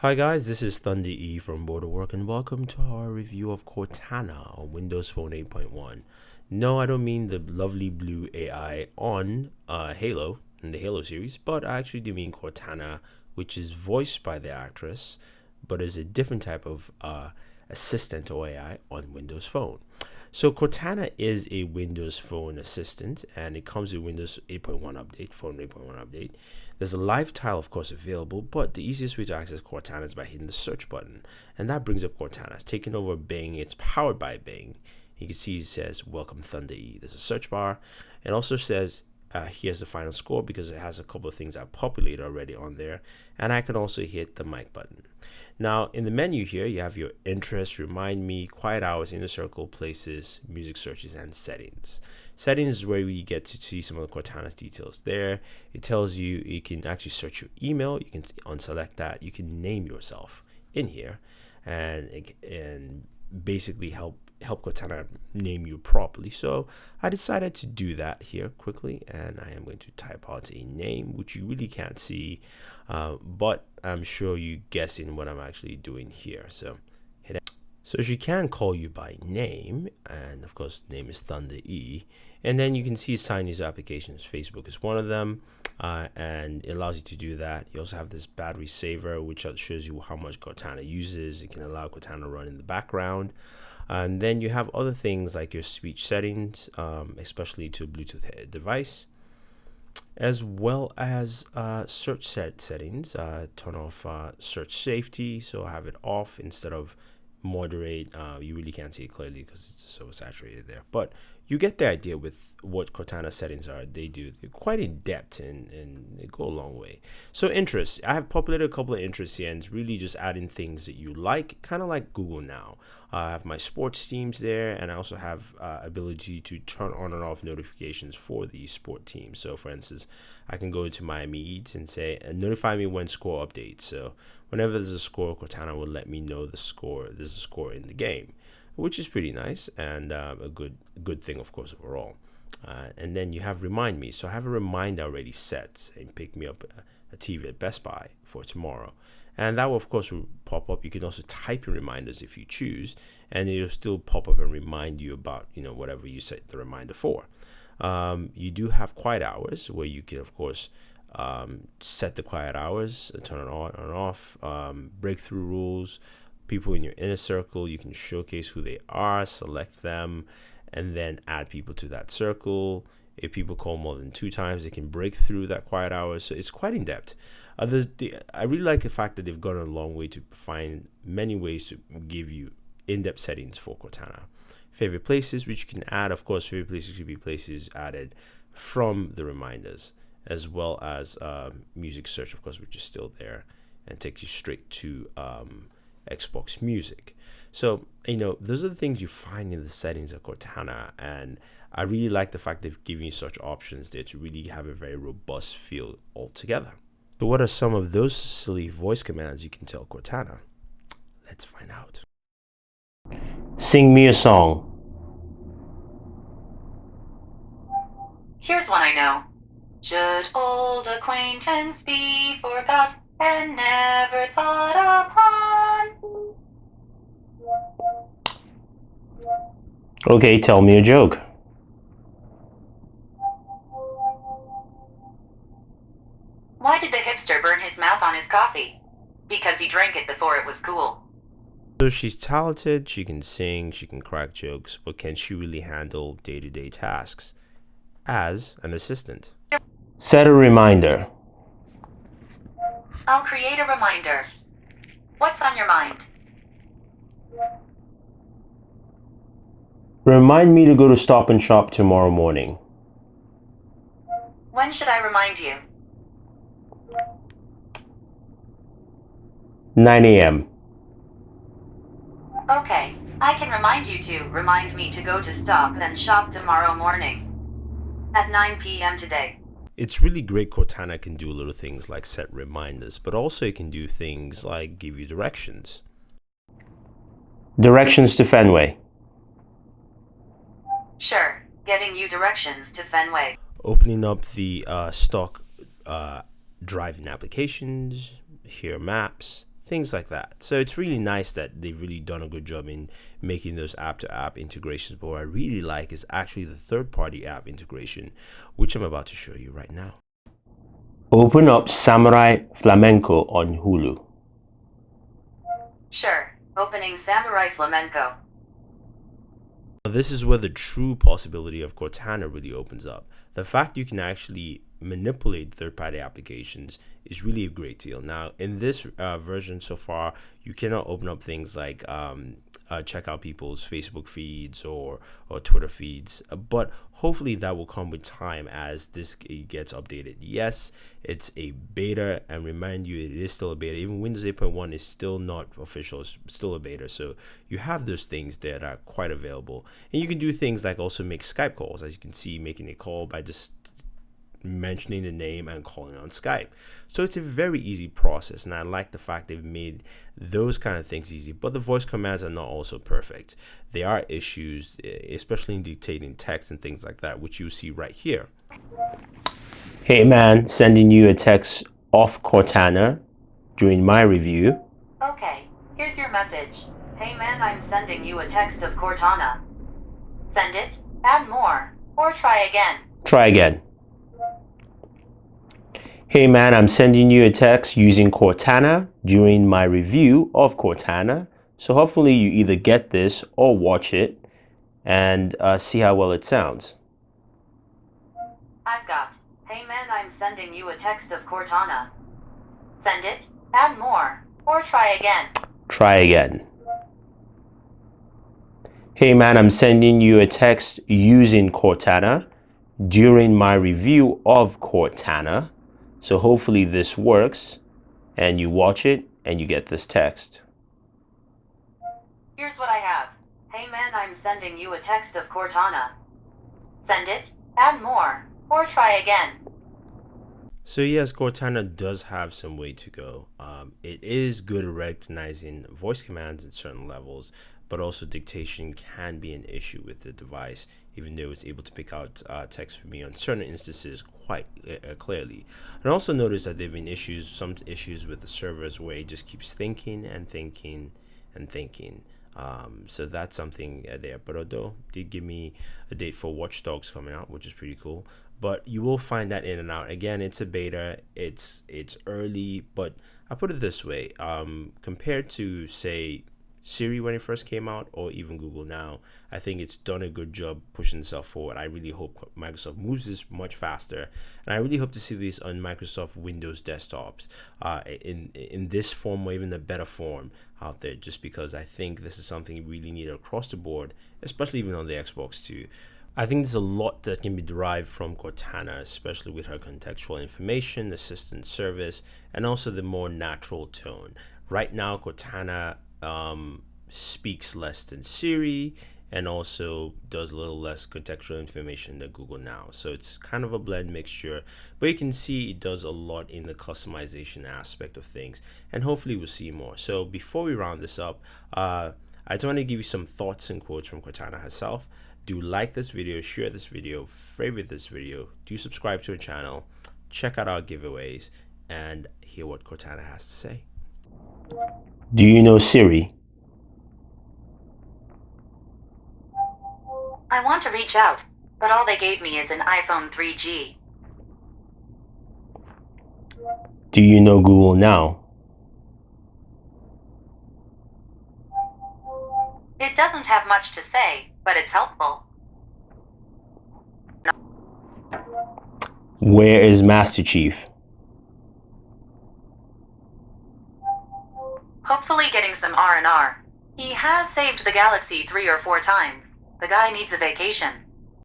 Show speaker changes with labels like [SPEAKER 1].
[SPEAKER 1] Hi guys, this is Thunder E from Booredatwork and welcome to our review of Cortana on Windows Phone 8.1. No, I don't mean the lovely blue AI on Halo in the Halo series, but I actually do mean Cortana, which is voiced by the actress, but is a different type of assistant or AI on Windows Phone. So Cortana is a Windows Phone assistant, and it comes with Windows 8.1 update, Phone 8.1 update. There's a live tile, of course, available, but the easiest way to access Cortana is by hitting the search button, and that brings up Cortana. It's taken over Bing. It's powered by Bing. You can see it says "Welcome Thunder E." There's a search bar. It also says here's the final score because it has a couple of things I've populated already on there, and I can also hit the mic button. Now in the menu here you have your interests, remind me, quiet hours, inner circle, places, music searches, and settings. Settings is where we get to see some of the Cortana's details there. It tells you you can actually search your email. You can unselect that. You can name yourself in here and basically help Cortana name you properly. So I decided to do that here quickly, and I am going to type out a name which you really can't see, but I'm sure you're guessing what I'm actually doing here. So hit it. So she can call you by name, and of course name is Thunder E, and then you can see sign these applications. Facebook is one of them, and it allows you to do that. You also have this battery saver which shows you how much Cortana uses. It can allow Cortana to run in the background. And then you have other things like your speech settings, especially to a Bluetooth device, as well as search settings. Turn off search safety, so I have it off instead of moderate. You really can't see it clearly because it's so saturated there, but you get the idea with what Cortana settings are. They're quite in depth and they go a long way. So interests, I have populated a couple of interests here, and it's really just adding things that you like, kind of like Google now. I have my sports teams there, and I also have ability to turn on and off notifications for the sport teams. So for instance, I can go into Miami Heat and say notify me when score updates. So whenever there's a score, Cortana will let me know the score. There's a score in the game, which is pretty nice and a good thing, of course, overall. And then you have remind me. So I have a reminder already set saying pick me up a TV at Best Buy for tomorrow. And that will, of course, will pop up. You can also type in reminders if you choose, and it'll still pop up and remind you about, whatever you set the reminder for. You do have quiet hours where you can, of course, set the quiet hours, turn it on and off, breakthrough rules, people in your inner circle. You can showcase who they are, select them, and then add people to that circle. If people call more than 2 times, they can break through that quiet hours. So it's quite in depth. I really like the fact that they've gone a long way to find many ways to give you in-depth settings for Cortana. Favorite places, which you can add. Of course, favorite places should be places added from the reminders, as well as music search, of course, which is still there and takes you straight to Xbox Music. So, those are the things you find in the settings of Cortana, and I really like the fact they've given you such options there to really have a very robust feel altogether. So what are some of those silly voice commands you can tell Cortana? Let's find out. Sing me a song.
[SPEAKER 2] Here's one I know. Should old acquaintance be forgot and never thought upon?
[SPEAKER 1] Okay, tell me a joke.
[SPEAKER 2] Why did the hipster burn his mouth on his coffee? Because he drank it before it was cool.
[SPEAKER 1] So she's talented, she can sing, she can crack jokes, but can she really handle day-to-day tasks as an assistant? Set a reminder.
[SPEAKER 2] I'll create a reminder. What's on your mind?
[SPEAKER 1] Remind me to go to Stop and Shop tomorrow morning.
[SPEAKER 2] When should I remind you?
[SPEAKER 1] 9 a.m.
[SPEAKER 2] Okay, I can remind you to remind me to go to Stop and Shop tomorrow morning at 9 p.m. today.
[SPEAKER 1] It's really great Cortana can do little things like set reminders, but also it can do things like give you directions. Directions to Fenway.
[SPEAKER 2] Sure, getting you directions to Fenway.
[SPEAKER 1] Opening up the stock driving applications, here maps, things like that. So it's really nice that they've really done a good job in making those app-to-app integrations. But what I really like is actually the third-party app integration, which I'm about to show you right now. Open up Samurai Flamenco on Hulu.
[SPEAKER 2] Sure. Opening Samurai Flamenco.
[SPEAKER 1] This is where the true possibility of Cortana really opens up. The fact you can actually manipulate third-party applications is really a great deal. Now, in this version so far, you cannot open up things like check out people's Facebook feeds or Twitter feeds, but hopefully that will come with time as this gets updated. Yes, it's a beta, and remind you, it is still a beta. Even Windows 8.1 is still not official, it's still a beta, so you have those things that are quite available. And you can do things like also make Skype calls, as you can see, making a call by just mentioning the name and calling on Skype. So it's a very easy process, and I like the fact they've made those kind of things easy. But the voice commands are not also perfect. There are issues, especially in dictating text and things like that, which you see right here. Hey man, sending you a text off Cortana during my review.
[SPEAKER 2] Okay, here's your message. Hey man, I'm sending you a text of Cortana. Send it, add more, or try again.
[SPEAKER 1] Try again. Hey man, I'm sending you a text using Cortana during my review of Cortana. So hopefully you either get this or watch it and see how well it sounds.
[SPEAKER 2] I've got, hey man, I'm sending you a text of Cortana. Send it, add more, or try again.
[SPEAKER 1] Try again. Hey man, I'm sending you a text using Cortana during my review of Cortana. So hopefully this works and you watch it and you get this text.
[SPEAKER 2] Here's what I have. Hey man, I'm sending you a text of Cortana. Send it, add more, or try again.
[SPEAKER 1] So yes, Cortana does have some way to go. It is good at recognizing voice commands at certain levels, but also dictation can be an issue with the device, even though it's able to pick out text for me on certain instances quite clearly. And also notice that there have been some issues with the servers where it just keeps thinking and thinking and thinking. So that's something there. But although did give me a date for Watch Dogs coming out, which is pretty cool. But you will find that in and out. Again, it's a beta. It's early, but I put it this way: compared to say Siri when it first came out, or even Google now, I think it's done a good job pushing itself forward. I really hope Microsoft moves this much faster, and I really hope to see this on Microsoft Windows desktops in this form or even a better form out there, just because I think this is something you really need across the board, especially even on the Xbox too. I think there's a lot that can be derived from Cortana, especially with her contextual information, assistant service, and also the more natural tone. Right now, Cortana speaks less than Siri and also does a little less contextual information than Google Now. So it's kind of a blend mixture, but you can see it does a lot in the customization aspect of things, and hopefully we'll see more. So before we round this up, I just want to give you some thoughts and quotes from Cortana herself. Do like this video, share this video, favorite this video, do subscribe to our channel, check out our giveaways, and hear what Cortana has to say. Do you know Siri?
[SPEAKER 2] I want to reach out, but all they gave me is an iPhone 3G.
[SPEAKER 1] Do you know Google Now?
[SPEAKER 2] It doesn't have much to say, but it's helpful.
[SPEAKER 1] Where is Master Chief?
[SPEAKER 2] Hopefully getting some R&R. He has saved the galaxy 3 or 4 times. The guy needs a vacation.